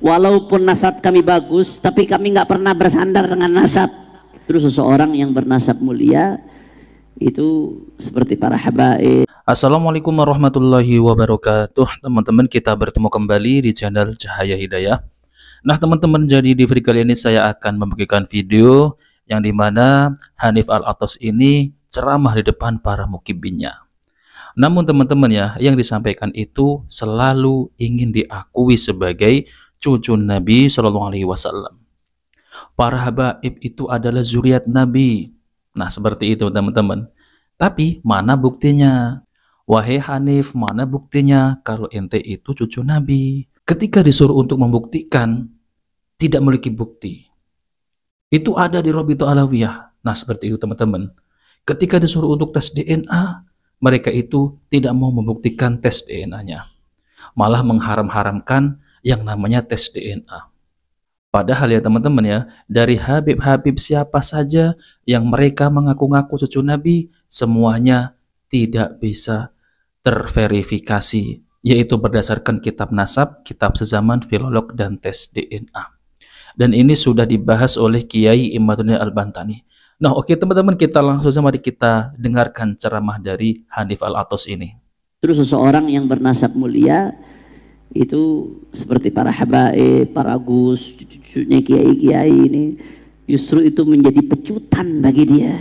Walaupun nasab kami bagus, tapi kami nggak pernah bersandar dengan nasab. Terus seseorang yang bernasab mulia itu seperti para habaib. Assalamualaikum warahmatullahi wabarakatuh. Teman-teman, kita bertemu kembali di channel Cahaya Hidayah. Nah teman-teman, jadi di video kali ini saya akan membagikan video yang dimana Hanif Al-Attas ini ceramah di depan para mukibinnya. Namun teman-teman ya, yang disampaikan itu selalu ingin diakui sebagai cucu Nabi Shallallahu Alaihi Wasallam. Para habaib itu adalah zuriat Nabi. Nah seperti itu teman-teman. Tapi mana buktinya? Wahai Hanif, mana buktinya kalau ente itu cucu Nabi? Ketika disuruh untuk membuktikan, tidak memiliki bukti. Itu ada di Robito Alawiyah. Nah seperti itu teman-teman. Ketika disuruh untuk tes DNA, mereka itu tidak mau membuktikan tes DNA-nya. Malah mengharam-haramkan yang namanya tes DNA. Padahal ya teman-teman ya, dari Habib-Habib siapa saja yang mereka mengaku-ngaku cucu Nabi, semuanya tidak bisa terverifikasi, yaitu berdasarkan kitab nasab, kitab sezaman, filolog, dan tes DNA. Dan ini sudah dibahas oleh Kiai Imaduddin Al-Bantani. Nah oke teman-teman, kita langsung sama kita dengarkan ceramah dari Hanif Al-Attas ini. Terus seseorang yang bernasab mulia itu seperti para habaib, para gus, cucunya kiai-kiai ini, justru itu menjadi pecutan bagi dia.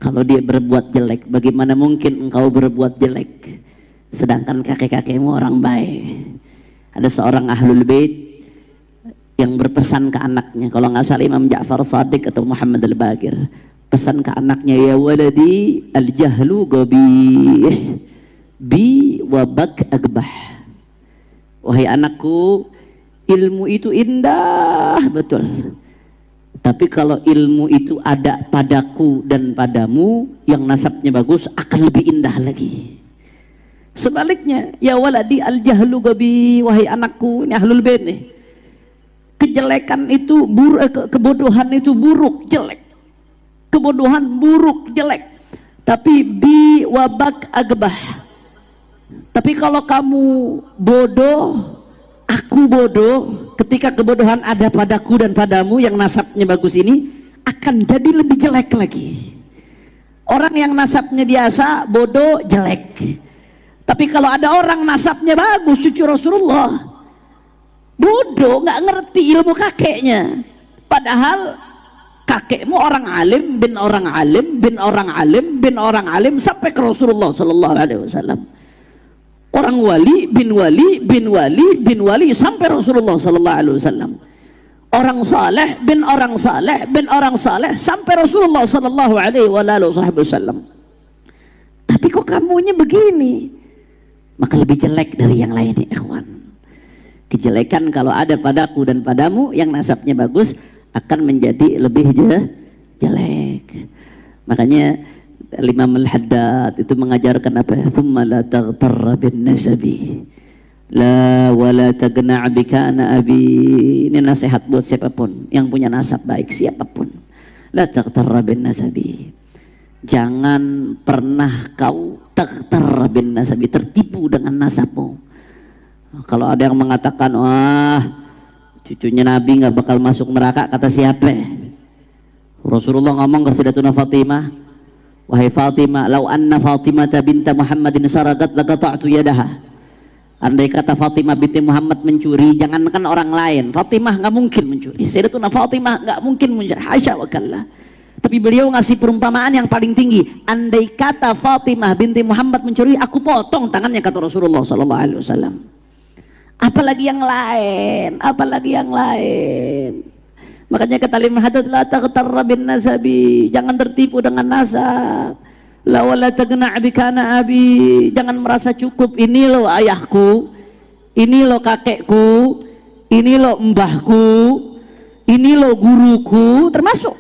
Kalau dia berbuat jelek, bagaimana mungkin engkau berbuat jelek sedangkan kakek-kakekmu orang baik? Ada seorang ahlul bait yang berpesan ke anaknya, kalau nggak salah Imam Ja'far Shadiq atau Muhammad Al-Baqir, pesan ke anaknya, ya waladi al-jahlu ghabih bi wabak agbah. Wahai anakku, ilmu itu indah betul, tapi kalau ilmu itu ada padaku dan padamu yang nasabnya bagus, akan lebih indah lagi. Sebaliknya, ya waladi al-jahlu gabi, wahai anakku, ini ahlul bait nih, kejelekan itu buruk, kebodohan itu buruk, jelek, kebodohan buruk, jelek, tapi bi wabak agbah. Tapi kalau kamu bodoh, aku bodoh, ketika kebodohan ada padaku dan padamu yang nasabnya bagus ini, akan jadi lebih jelek lagi. Orang yang nasabnya biasa, bodoh, jelek. Tapi kalau ada orang nasabnya bagus, cucu Rasulullah, bodoh, nggak ngerti ilmu kakeknya, padahal kakekmu orang alim bin orang alim bin orang alim bin orang alim sampai ke Rasulullah Sallallahu Alaihi Wasallam. Orang wali bin wali bin wali bin wali sampai Rasulullah Sallallahu Alaihi Wasallam. Orang saleh bin orang saleh bin orang saleh sampai Rasulullah Sallallahu Alaihi Wasallam. Tapi kok kamunya begini? Maka lebih jelek dari yang lain, ikhwan. Kejelekan kalau ada padaku dan padamu yang nasabnya bagus akan menjadi lebih jelek. Makanya Imam Al-Haddad itu mengajarkan apa? Thumma la taghtarra bin nasabi la wala tagna' bika ana abi. Ini nasihat buat siapapun yang punya nasab baik, siapapun. La taghtarra bin nasabi. Jangan pernah kau taghtarra bin nasabi, tertipu dengan nasabmu. Kalau ada yang mengatakan, wah cucunya Nabi nggak bakal masuk neraka, kata siapa? Rasulullah ngomong ke Sayyidatuna Fatimah, wahai Fatimah, lau anna Fatimah binta Muhammadin saragat laqata'tu yadaha. Andai kata Fatimah binti Muhammad mencuri, jangankan orang lain, Fatimah nggak mungkin mencuri, Sayyidatuna Fatimah nggak mungkin mencuri, hasya wa kallah. Tapi beliau ngasih perumpamaan yang paling tinggi, andai kata Fatimah binti Muhammad mencuri, aku potong tangannya, kata Rasulullah Sallallahu Alaihi Wasallam. Apalagi yang lain, apalagi yang lain. Makanya kata Imam Haddad, la taghtarra bin nasabi, jangan tertipu dengan nasab. La wala tagna' bika ana abi, jangan merasa cukup, ini loh ayahku, ini loh kakekku, ini loh mbahku, ini loh guruku, termasuk.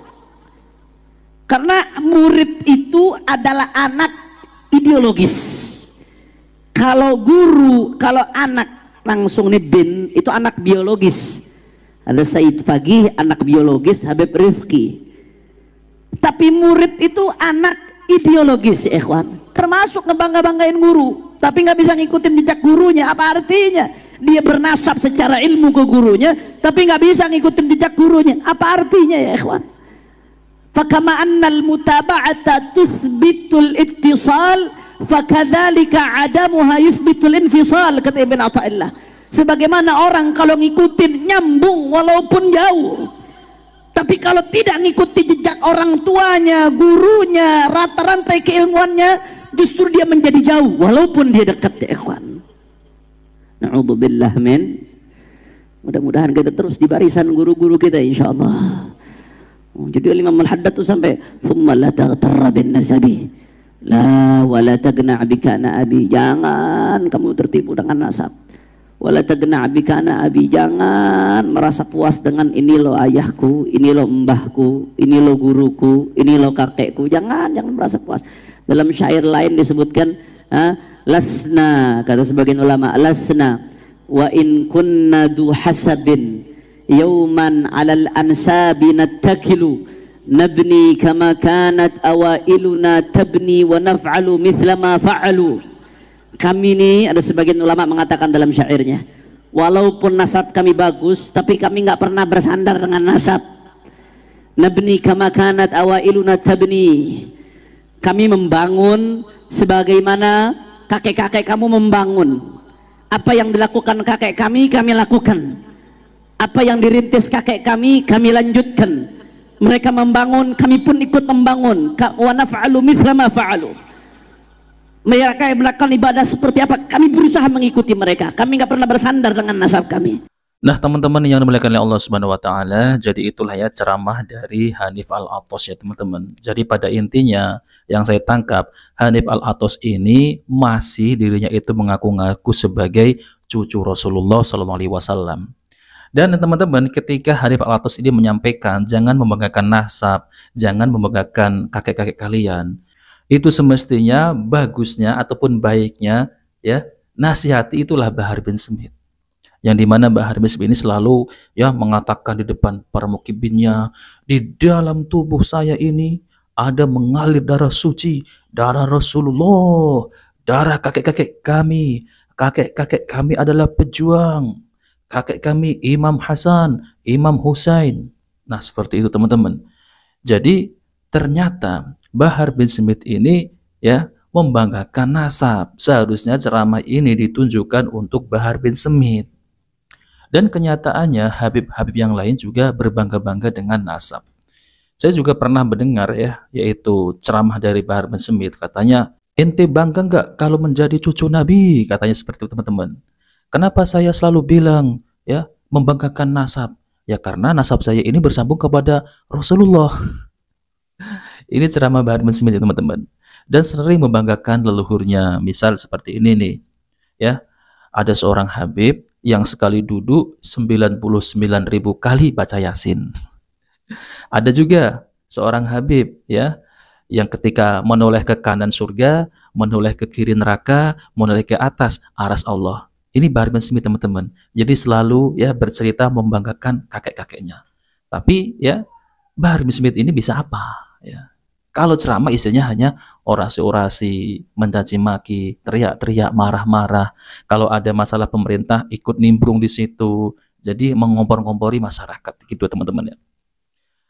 Karena murid itu adalah anak ideologis. Kalau guru, kalau anak langsung nih bin, itu anak biologis. Ada Said Fagih, anak biologis, Habib Rifki. Tapi murid itu anak ideologis, ikhwan. Termasuk ngebangga-banggain guru, tapi nggak bisa ngikutin jejak gurunya. Apa artinya? Dia bernasab secara ilmu ke gurunya, tapi nggak bisa ngikutin jejak gurunya. Apa artinya ya ikhwan? Fakama annal mutaba'ata tuthbitul ittisal, fakadzalika adamuha yuthbitul infisal, kata Ibn Athaillah. Sebagaimana orang kalau ngikutin nyambung walaupun jauh, tapi kalau tidak ngikuti jejak orang tuanya, gurunya, rantai keilmuannya, justru dia menjadi jauh walaupun dia dekat ya ikhwan. Na'udzubillah min. Mudah-mudahan kita terus di barisan guru-guru kita insyaallah. Jadi Imam Al-Haddad itu sampai thumma la taghtarra bin nasabi la wala tagna' bika ana abi. Jangan kamu tertipu dengan nasab. Wala tagna' bika ana abi. Jangan merasa puas dengan ini lo ayahku, ini lo mbahku, ini lo guruku, ini lo kakekku. Jangan merasa puas. Dalam syair lain disebutkan lasna, kata sebagian ulama, lasna wa in kunna du hasabin yawman alal ansabi nattakilu nabni kama kanat awailuna tabni wa naf'alu mithla ma fa'alu. Kami ini, ada sebagian ulama mengatakan dalam syairnya, walaupun nasab kami bagus, tapi kami nggak pernah bersandar dengan nasab. Nabni kama kanat awailuna tabni. Kami membangun sebagaimana kakek-kakek kamu membangun. Apa yang dilakukan kakek kami lakukan. Apa yang dirintis kakek kami lanjutkan. Mereka membangun, kami pun ikut membangun. Wa naf'alu mithla ma fa'alu. Mereka melakukan ibadah seperti apa, kami berusaha mengikuti mereka. Kami nggak pernah bersandar dengan nasab kami. Nah teman-teman yang dimuliakan oleh Allah Subhanahu wa Ta'ala, jadi itulah ya ceramah dari Hanif Al-Athas ya teman-teman. Jadi pada intinya yang saya tangkap, Hanif Al-Athas ini masih dirinya itu mengaku-ngaku sebagai cucu Rasulullah SAW. Dan teman-teman, ketika Hanif Al-Athas ini menyampaikan jangan membanggakan nasab, jangan membanggakan kakek-kakek kalian, itu semestinya bagusnya ataupun baiknya ya nasihati itulah Bahar bin Smith. Yang dimana Bahar bin Smith ini selalu ya mengatakan di depan para mukibinnya, di dalam tubuh saya ini ada mengalir darah suci, darah Rasulullah, darah kakek-kakek kami. Kakek-kakek kami adalah pejuang. Kakek kami Imam Hasan, Imam Husain. Nah seperti itu teman-teman. Jadi ternyata Bahar bin Smith ini ya membanggakan nasab. Seharusnya ceramah ini ditunjukkan untuk Bahar bin Smith. Dan kenyataannya Habib-Habib yang lain juga berbangga-bangga dengan nasab. Saya juga pernah mendengar ya, yaitu ceramah dari Bahar bin Smith, katanya, ente bangga nggak kalau menjadi cucu Nabi? Katanya seperti itu teman-teman. Kenapa saya selalu bilang ya membanggakan nasab? Ya karena nasab saya ini bersambung kepada Rasulullah. Ini ceramah Bahar bin Smith ya teman-teman. Dan sering membanggakan leluhurnya. Misal seperti ini nih, ya ada seorang Habib yang sekali duduk 99.000 kali baca Yasin. Ada juga seorang Habib ya yang ketika menoleh ke kanan surga, menoleh ke kiri neraka, menoleh ke atas aras Allah. Ini Bahar bin Smith teman-teman. Jadi selalu ya bercerita membanggakan kakek-kakeknya. Tapi ya Bahar bin Smith ini bisa apa ya? Kalau ceramah isinya hanya orasi-orasi, mencaci maki, teriak-teriak, marah-marah. Kalau ada masalah pemerintah, ikut nimbrung di situ. Jadi mengompor-ngompori masyarakat, gitu teman-teman ya.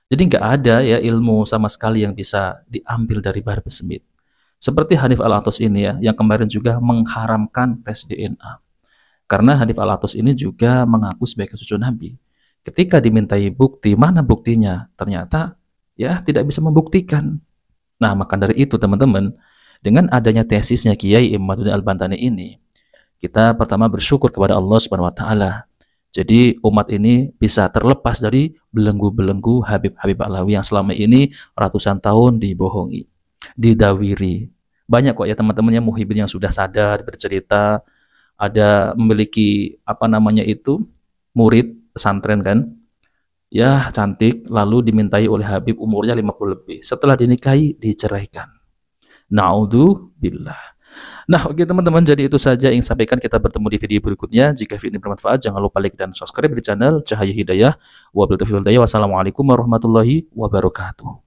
Jadi nggak ada ya ilmu sama sekali yang bisa diambil dari Bahar bin Smith. Seperti Hanif Al-Athas ini ya, yang kemarin juga mengharamkan tes DNA. Karena Hanif Al-Athas ini juga mengaku sebagai cucu Nabi. Ketika dimintai bukti, mana buktinya? Ternyata ya tidak bisa membuktikan. Nah, maka dari itu teman-teman, dengan adanya tesisnya Kiai Imaduddin Al-Bantani ini, kita pertama bersyukur kepada Allah Subhanahu wa Ta'ala. Jadi umat ini bisa terlepas dari belenggu-belenggu Habib-Habib Alawi yang selama ini ratusan tahun dibohongi, didawiri. Banyak kok ya teman-teman yang muhibin yang sudah sadar bercerita, ada memiliki apa namanya itu murid pesantren kan. Ya cantik, lalu dimintai oleh Habib umurnya 50 lebih. Setelah dinikahi, diceraikan. Na'udzubillah. Nah oke teman-teman, jadi itu saja yang sampaikan. Kita bertemu di video berikutnya. Jika video ini bermanfaat, jangan lupa like dan subscribe di channel Cahaya Hidayah. Wabillahi taufiq wal hidayah. Wassalamualaikum warahmatullahi wabarakatuh.